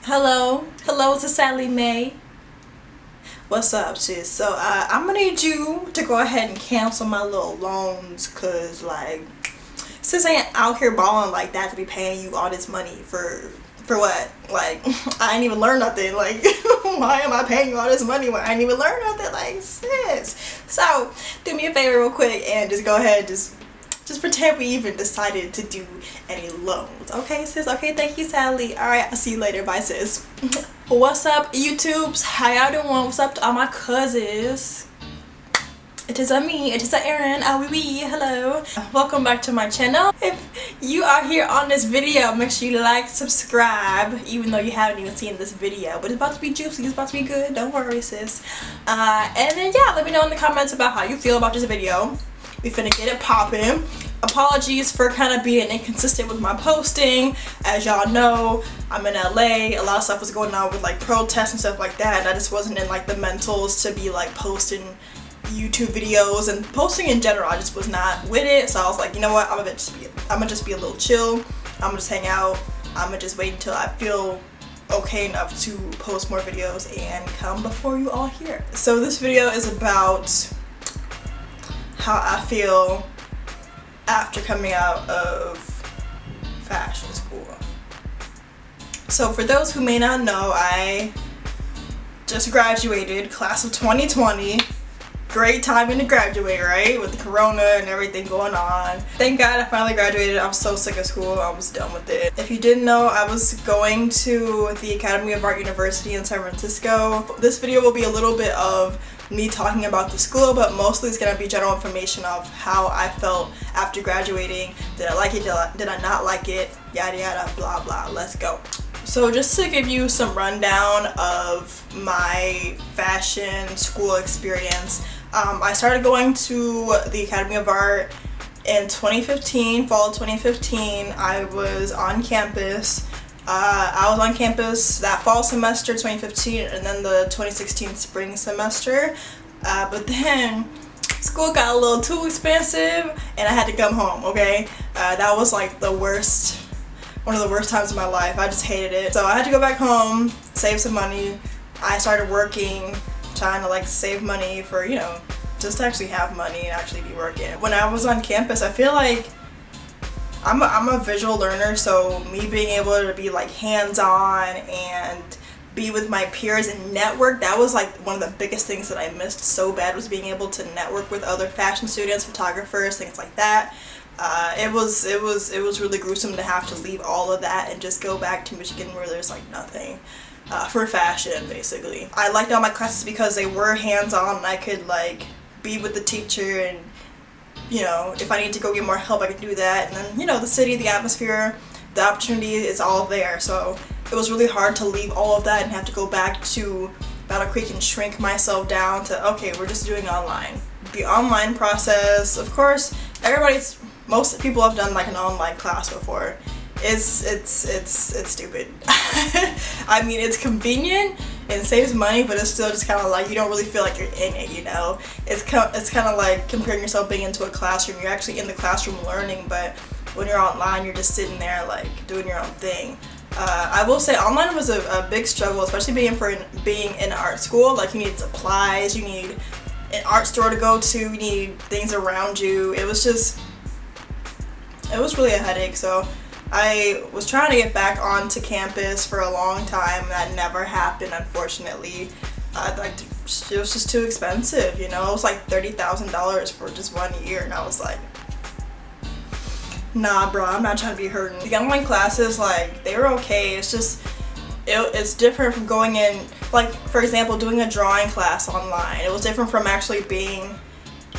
Hello, it's Sally Mae. What's up, sis? So I'm gonna need you to go ahead and cancel my little loans, cause like sis ain't out here balling like that to be paying you all this money for what? Like I ain't even learned nothing. Like why am I paying you all this money when I ain't even learned nothing? Like sis. So do me a favor real quick and just go ahead, just pretend we even decided to do any loans. Okay, sis? Okay, thank you, Sally. Alright, I'll see you later. Bye, sis. What's up, YouTubes? How y'all doing? What's up to all my cousins? It is me. It is Erin. Hello. Welcome back to my channel. If you are here on this video, make sure you like, subscribe, even though you haven't even seen this video. But it's about to be juicy. It's about to be good. Don't worry, sis. And then, yeah, let me know in the comments about how you feel about this video. We finna get it popping. Apologies for kind of being inconsistent with my posting. As y'all know, I'm in LA. A lot of stuff was going on with like protests and stuff like that, and I just wasn't in like the mentals to be like posting YouTube videos and posting in general. I just was not with it. So I was like, you know what, I'm gonna just be a little chill. I'm gonna just hang out. I'm gonna just wait until I feel okay enough to post more videos and come before you all here. So this video is about how I feel after coming out of fashion school. So for those who may not know, I just graduated, class of 2020. Great timing to graduate, right? With the corona and everything going on. Thank God I finally graduated. I was so sick of school. I was done with it. If you didn't know, I was going to the Academy of Art University in San Francisco. This video will be a little bit of me talking about the school, but mostly it's gonna be general information of how I felt after graduating. Did I like it? Did I not like it? Yada yada, blah blah. Let's go. So just to give you some rundown of my fashion school experience, I started going to the Academy of Art in 2015, fall of 2015. I was on campus. I was on campus that fall semester 2015 and then the 2016 spring semester, but then school got a little too expensive and I had to come home. Okay, that was like one of the worst times of my life. I just hated it. So I had to go back home, save some money. I started working, trying to like save money for, you know, just to actually have money and actually be working. When I was on campus, I feel like I'm a visual learner, so me being able to be like hands-on and be with my peers and network, that was like one of the biggest things that I missed so bad, was being able to network with other fashion students, photographers, things like that. It was really gruesome to have to leave all of that and just go back to Michigan where there's like nothing for fashion, basically. I liked all my classes because they were hands-on and I could like be with the teacher, and you know, if I need to go get more help I could do that. And then, you know, the city, the atmosphere, the opportunity is all there. So it was really hard to leave all of that and have to go back to Battle Creek and shrink myself down to, okay, we're just doing online. The online process, of course, most people have done like an online class before. It's stupid. I mean, it's convenient and saves money, but it's still just kind of like you don't really feel like you're in it, you know? It's kind of like comparing yourself being into a classroom. You're actually in the classroom learning, but when you're online, you're just sitting there like doing your own thing. I will say online was a big struggle, especially being in art school. Like you need supplies, you need an art store to go to, you need things around you. It was really a headache. So I was trying to get back onto campus for a long time. That never happened, unfortunately. It was just too expensive, you know? It was like $30,000 for just 1 year, and I was like, nah, bro, I'm not trying to be hurting. The online classes, like, they were okay. It's just, it's different from going in, like, for example, doing a drawing class online. It was different from actually being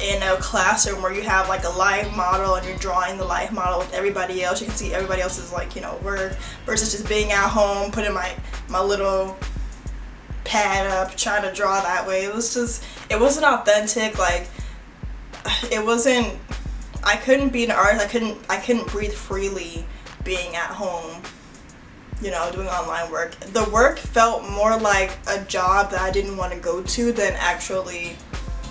in a classroom where you have like a live model and you're drawing the live model with everybody else. You can see everybody else's like, you know, work, versus just being at home, putting my little pad up, trying to draw that way. It wasn't authentic. Like I couldn't be an artist. I couldn't breathe freely being at home, you know, doing online work. The work felt more like a job that I didn't want to go to than actually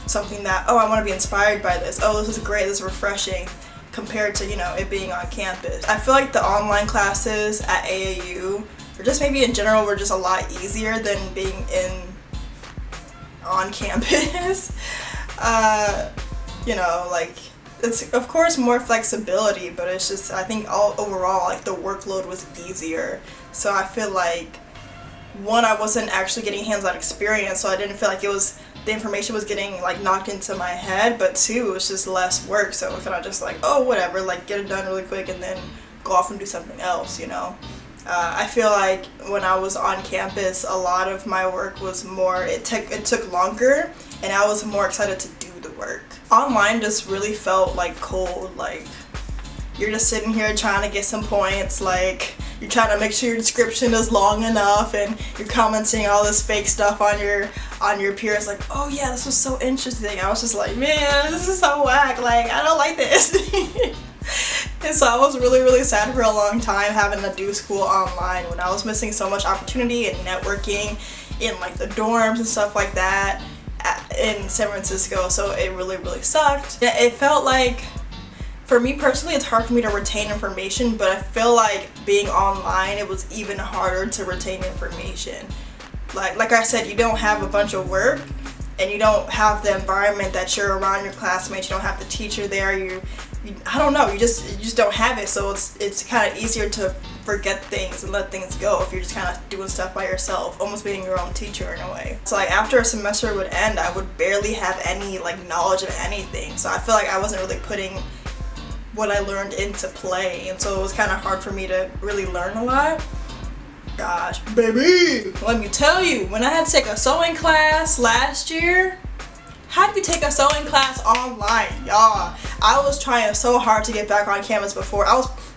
something that, oh, I want to be inspired by this. Oh, this is great, this is refreshing, compared to, you know, it being on campus. I feel like the online classes at AAU or just maybe in general were just a lot easier than being on campus. You know, like, it's of course more flexibility, but it's just, I think overall, like, the workload was easier. So I feel like, one, I wasn't actually getting hands-on experience, so I didn't feel like the information was getting, like, knocked into my head, but two, it was just less work, so it was kind of just like, oh, whatever, like, get it done really quick and then go off and do something else, you know. I feel like when I was on campus, a lot of my work was more, it took longer, and I was more excited to do the work. Online just really felt like cold, like, you're just sitting here trying to get some points, like, you're trying to make sure your description is long enough, and you're commenting all this fake stuff on your peers, like, oh yeah, this was so interesting. I was just like, man, this is so whack, like, I don't like this. And so I was really, really sad for a long time having to do school online, when I was missing so much opportunity and networking in, like, the dorms and stuff like that in San Francisco. So it really, really sucked. It felt like, for me personally, it's hard for me to retain information, but I feel like being online, it was even harder to retain information. Like I said, you don't have a bunch of work, and you don't have the environment that you're around your classmates. You don't have the teacher there. I don't know. You just don't have it. So it's kind of easier to forget things and let things go if you're just kind of doing stuff by yourself, almost being your own teacher in a way. So, like, after a semester would end, I would barely have any, like, knowledge of anything. So I feel like I wasn't really putting what I learned into play, and so it was kind of hard for me to really learn a lot. Gosh, baby, let me tell you, when I had to take a sewing class last year, how do you take a sewing class online, y'all? I was trying so hard to get back on campus before.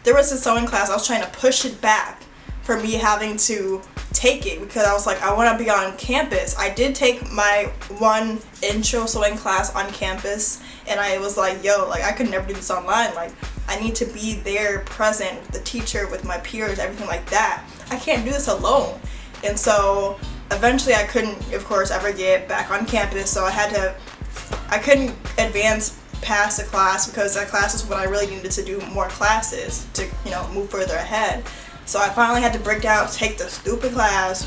There was a sewing class, I was trying to push it back for me having to take it, because I was like, I want to be on campus. I did take my one intro sewing class on campus, and I was like, yo, like, I could never do this online. Like, I need to be there present with the teacher, with my peers, everything like that. I can't do this alone. And so eventually I couldn't, of course, ever get back on campus, so I couldn't advance past the class, because that class is when I really needed to do more classes to, you know, move further ahead. So I finally had to break down, take the stupid class.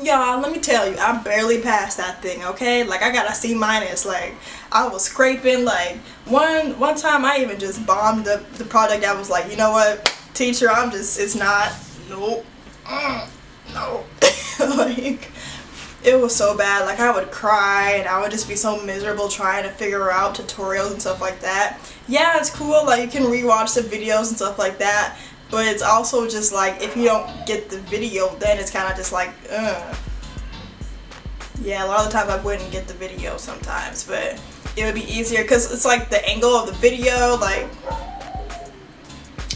Y'all, let me tell you, I barely passed that thing, okay? Like, I got a C-. Like, I was scraping. Like, one time I even just bombed the project. I was like, you know what, teacher, it's not, nope, no. Like, it was so bad. Like, I would cry, and I would just be so miserable trying to figure out tutorials and stuff like that. Yeah, it's cool, like, you can rewatch the videos and stuff like that, but it's also just like, if you don't get the video, then it's kind of just like, yeah, a lot of the time I wouldn't get the video sometimes, but it would be easier, because it's like the angle of the video, like,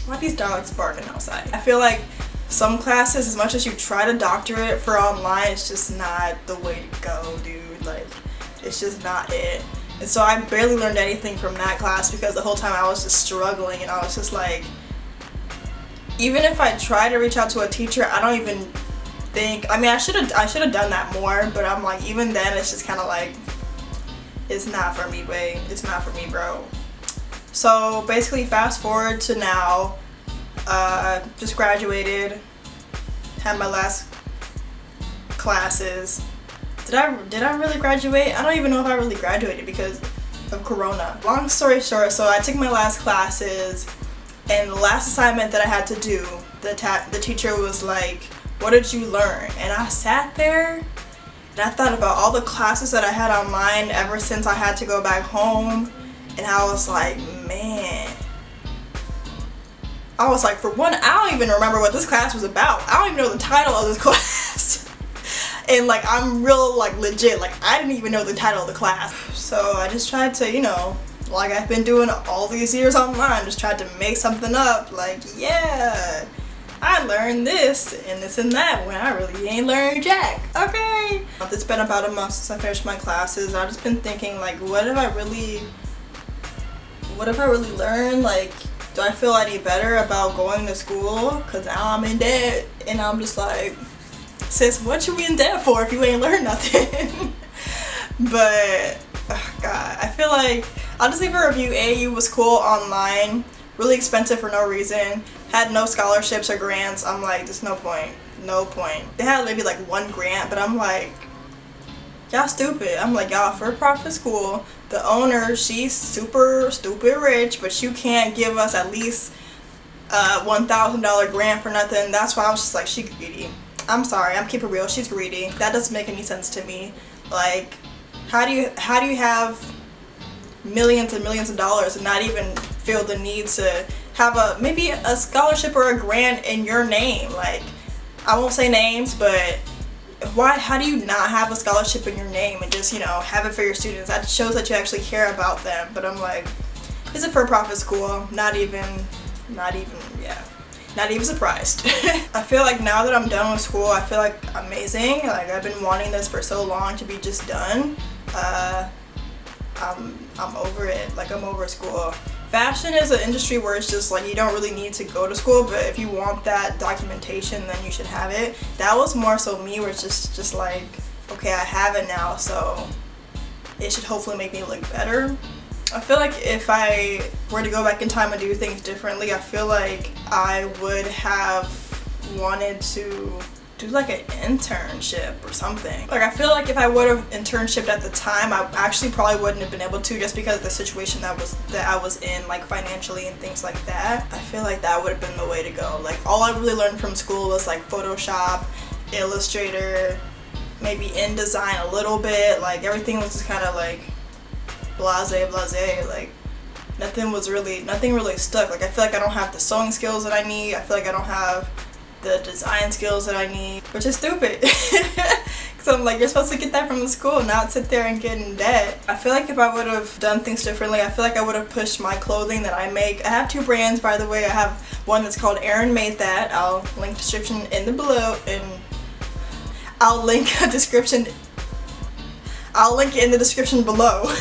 why are these dogs barking outside? I feel like some classes, as much as you try to doctor it for online, it's just not the way to go, dude. Like, it's just not it. And so I barely learned anything from that class, because the whole time I was just struggling, and I was just like, even if I try to reach out to a teacher, I don't even think, I mean, I should have done that more, but I'm like, even then, it's just kind of like, it's not for me, babe. It's not for me, bro. So basically, fast forward to now, just graduated, had my last classes. Did I really graduate? I don't even know if I really graduated because of Corona. Long story short, so I took my last classes, and the last assignment that I had to do, the teacher was like, what did you learn? And I sat there and I thought about all the classes that I had online ever since I had to go back home, and I was like, man. I was like, for one, I don't even remember what this class was about. I don't even know the title of this class. And like, I'm real, like, legit, like, I didn't even know the title of the class. So I just tried to, you know, like I've been doing all these years online, just tried to make something up, like, yeah, I learned this and that when I really ain't learned jack, okay? It's been about a month since I finished my classes. I've just been thinking, like, what have I really learned? Like, do I feel any better about going to school? Because now I'm in debt, and I'm just like, sis, what you in debt for if you ain't learned nothing? But, oh God, I feel like, I'll just leave a review. AU was cool online, really expensive for no reason, had no scholarships or grants. I'm like, there's no point. No point. They had maybe like one grant, but I'm like, y'all stupid. I'm like, y'all for-profit school. The owner, she's super stupid rich, but you can't give us at least a $1,000 grant for nothing. That's why I was just like, she greedy. I'm sorry, I'm keeping it real. She's greedy. That doesn't make any sense to me. Like, how do you have millions and millions of dollars and not even feel the need to have maybe a scholarship or a grant in your name? Like, I won't say names, but how do you not have a scholarship in your name and just, have it for your students? That shows that you actually care about them. But I'm like, it's a for-profit school. Not even surprised. I feel like now that I'm done with school, I feel like amazing. Like, I've been wanting this for so long to be just done. I'm over it. Like, I'm over school. Fashion is an industry where it's just like you don't really need to go to school, but if you want that documentation, then you should have it. That was more so me, where it's just like, okay, I have it now, so it should hopefully make me look better. I feel like if I were to go back in time and do things differently, I feel like I would have wanted to do like an internship or something. Like, I feel like if I would have internshiped at the time, I actually probably wouldn't have been able to, just because of the situation that I was in, like financially and things like that. I feel like that would have been the way to go. Like, all I really learned from school was like Photoshop, Illustrator, maybe InDesign a little bit. Like, everything was just kind of like blase. Like, nothing really stuck. Like, I feel like I don't have the sewing skills that I need. I feel like I don't have the design skills that I need, which is stupid. Because I'm like, you're supposed to get that from the school, not sit there and get in debt. I feel like if I would have done things differently, I feel like I would have pushed my clothing that I make. I have 2 brands, by the way. I have one that's called Erin Made That. I'll link description in the below, and I'll link it in the description below.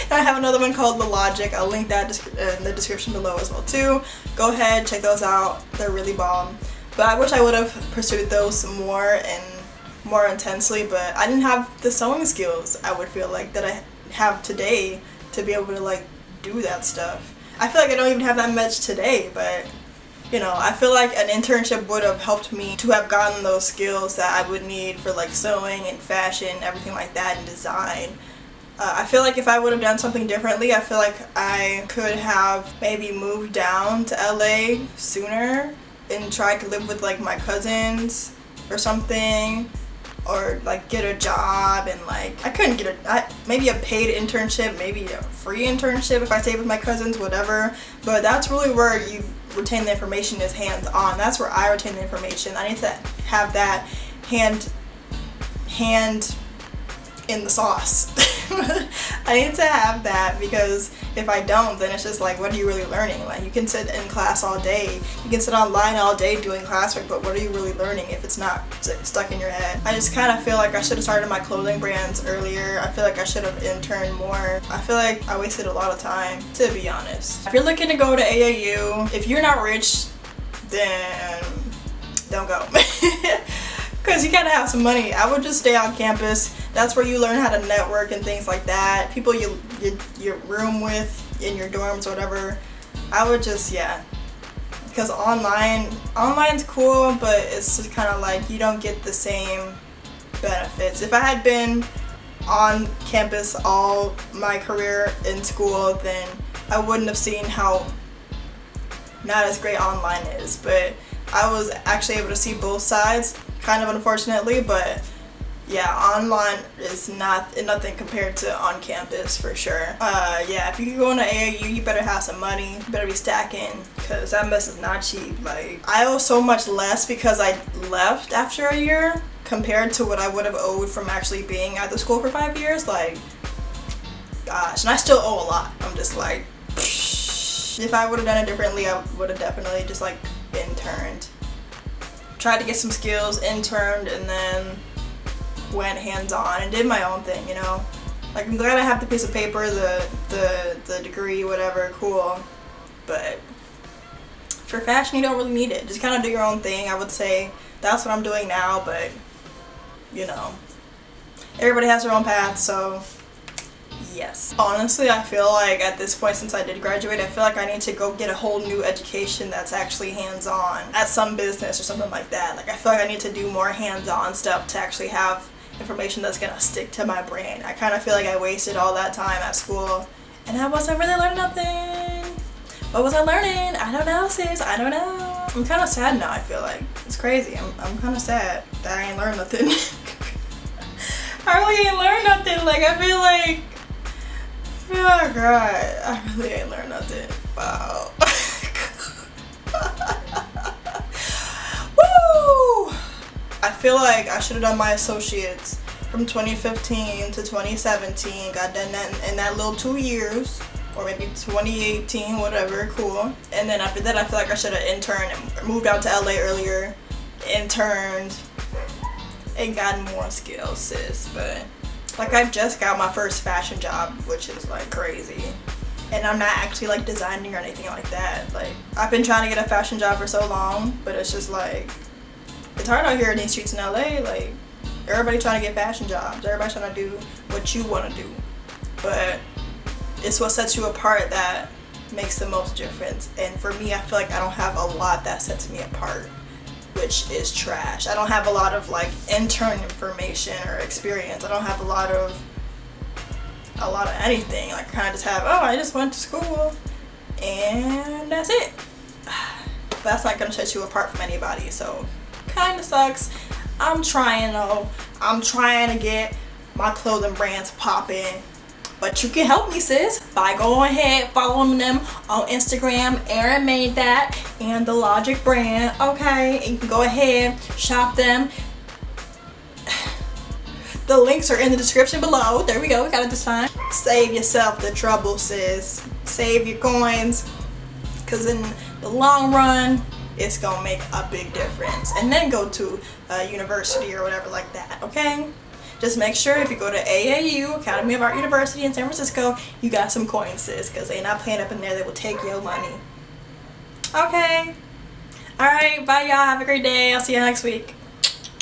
And I have another one called The Logic. I'll link that in the description below as well too. Go ahead, check those out. They're really bomb. But I wish I would have pursued those more and more intensely, but I didn't have the sewing skills, I would feel like, that I have today to be able to like do that stuff. I feel like I don't even have that much today, but I feel like an internship would have helped me to have gotten those skills that I would need for like sewing and fashion, everything like that, and design. I feel like if I would have done something differently, I feel like I could have maybe moved down to LA sooner and tried to live with like my cousins or something, or like get a job. And like, I couldn't get maybe a paid internship, maybe a free internship if I stayed with my cousins, whatever. But that's really where you retain the information, is hands-on. That's where I retain the information. I need to have that hand in the sauce. I need to have that, because if I don't, then it's just like, what are you really learning? Like, you can sit in class all day, you can sit online all day doing classwork, but what are you really learning if it's not stuck in your head? I just kind of feel like I should have started my clothing brands earlier. I feel like I should have interned more. I feel like I wasted a lot of time, to be honest. If you're looking to go to AAU, if you're not rich, then don't go. Because you gotta have some money. I would just stay on campus. That's where you learn how to network and things like that. People you room with in your dorms or whatever. I would just, because online's cool, but it's just kind of like you don't get the same benefits. If I had been on campus all my career in school, then I wouldn't have seen how not as great online is. But I was actually able to see both sides, kind of unfortunately, but yeah, online is nothing compared to on campus for sure. If you go into AAU, you better have some money. You better be stacking, because that mess is not cheap. Like, I owe so much less because I left after a year compared to what I would have owed from actually being at the school for 5 years. Like, gosh, and I still owe a lot. I'm just like, if I would have done it differently, I would have definitely just like interned. Tried to get some skills, interned, and then went hands-on and did my own thing, Like, I'm glad I have the piece of paper, the degree, whatever, cool. But for fashion, you don't really need it. Just kind of do your own thing, I would say. That's what I'm doing now, but, everybody has their own path, so, yes. Honestly, I feel like at this point, since I did graduate, I feel like I need to go get a whole new education that's actually hands-on at some business or something like that. Like I feel like I need to do more hands-on stuff to actually have information that's gonna stick to my brain. I kind of feel like I wasted all that time at school and I wasn't really learning nothing. What was I learning? I don't know, sis. I don't know. I'm kind of sad now, I feel like. It's crazy. I'm kind of sad that I ain't learned nothing. I really ain't learned nothing. Like, I feel like, oh god, I really ain't learned nothing. Wow. Woo! I feel like I should have done my associates from 2015 to 2017. Got done that in that little 2 years. Or maybe 2018, whatever, cool. And then after that, I feel like I should have interned and moved out to LA earlier, interned, and gotten more skills, sis. But like, I've just got my first fashion job, which is like crazy. And I'm not actually like designing or anything like that. Like, I've been trying to get a fashion job for so long, but it's just like, it's hard out here in these streets in LA. Like, everybody trying to get fashion jobs. Everybody trying to do what you want to do. But it's what sets you apart that makes the most difference. And for me, I feel like I don't have a lot that sets me apart, which is trash. I don't have a lot of like intern information or experience. I don't have a lot of anything. Like, I kind of just have, oh, I just went to school and that's it. But that's not gonna set you apart from anybody, so kind of sucks. I'm trying though. I'm trying to get my clothing brands popping. But you can help me, sis, by going ahead following them on Instagram. Erin Made That and the Logic brand, okay? And you can go ahead, shop them. The links are in the description below. There we go, we got it this time. Save yourself the trouble, sis. Save your coins, because in the long run, it's gonna make a big difference. And then go to a university or whatever like that, okay? Just make sure if you go to AAU, Academy of Art University in San Francisco, you got some coins, sis, because they're not playing up in there. They will take your money. Okay. Alright, bye y'all. Have a great day. I'll see you next week.